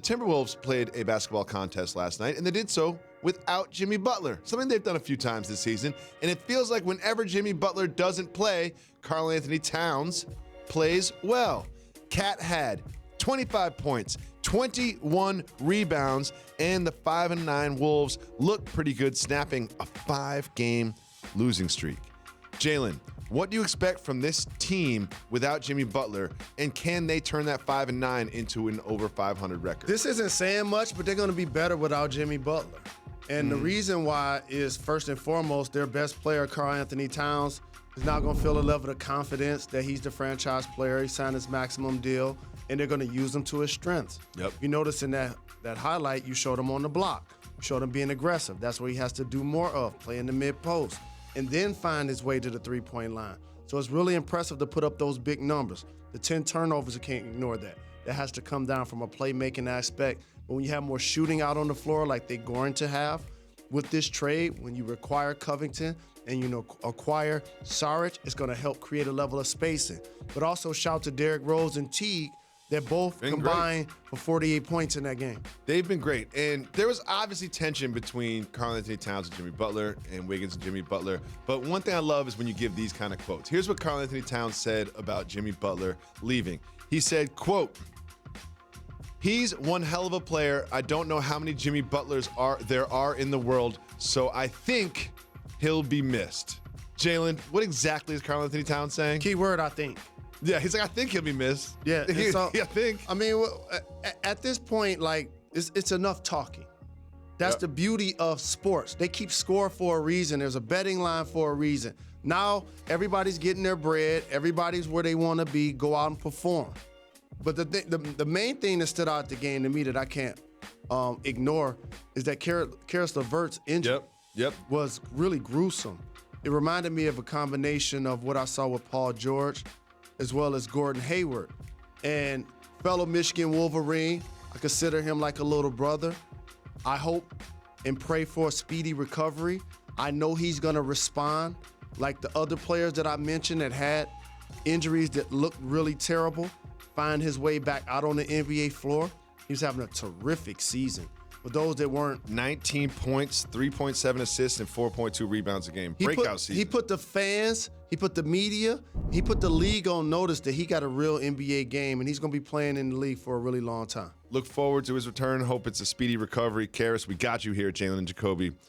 The Timberwolves played a basketball contest last night, and they did so without Jimmy Butler, something they've done a few times this season. And it feels like whenever Jimmy Butler doesn't play, Karl-Anthony Towns plays well. Cat had 25 points, 21 rebounds, and the 5-9 Wolves looked pretty good, snapping a 5-game losing streak. Jalen, what do you expect from this team without Jimmy Butler, and can they turn that 5-9 into an over 500 record? This isn't saying much, but they're going to be better without Jimmy Butler. And the reason why is, first and foremost, their best player, Karl-Anthony Towns, is not going to feel a level of confidence that he's the franchise player. He signed his maximum deal, and they're going to use him to his strengths. Yep. You notice in that highlight, you showed him on the block. You showed him being aggressive. That's what he has to do more of, play in the mid-post, and then find his way to the three-point line. So it's really impressive to put up those big numbers. The 10 turnovers, you can't ignore that. That has to come down from a playmaking aspect. But when you have more shooting out on the floor like they're going to have with this trade, when you require Covington and acquire Saric, it's going to help create a level of spacing. But also shout to Derrick Rose and Teague. They're both combined for 48 points in that game. They've been great. And there was obviously tension between Karl-Anthony Towns and Jimmy Butler and Wiggins and Jimmy Butler. But one thing I love is when you give these kind of quotes. Here's what Karl-Anthony Towns said about Jimmy Butler leaving. He said, quote, "He's one hell of a player. I don't know how many Jimmy Butlers there are in the world, so I think he'll be missed." Jalen, what exactly is Karl-Anthony Towns saying? Key word, I think. Yeah, he's like, I think he'll be missed. Yeah, so, I think. I mean, at this point, like, it's enough talking. That's the beauty of sports. They keep score for a reason. There's a betting line for a reason. Now, everybody's getting their bread. Everybody's where they want to be. Go out and perform. But the main thing that stood out the game to me that I can't ignore is that Karis LeVert's injury was really gruesome. It reminded me of a combination of what I saw with Paul George as well as Gordon Hayward. And fellow Michigan Wolverine, I consider him like a little brother. I hope and pray for a speedy recovery. I know he's going to respond like the other players that I mentioned that had injuries that looked really terrible, find his way back out on the NBA floor. He's having a terrific season. For those that weren't, 19 points, 3.7 assists, and 4.2 rebounds a game. Breakout season. He put the fans, he put the media, he put the league on notice that he got a real NBA game, and he's going to be playing in the league for a really long time. Look forward to his return. Hope it's a speedy recovery. Karis, we got you here, Jalen Jacoby.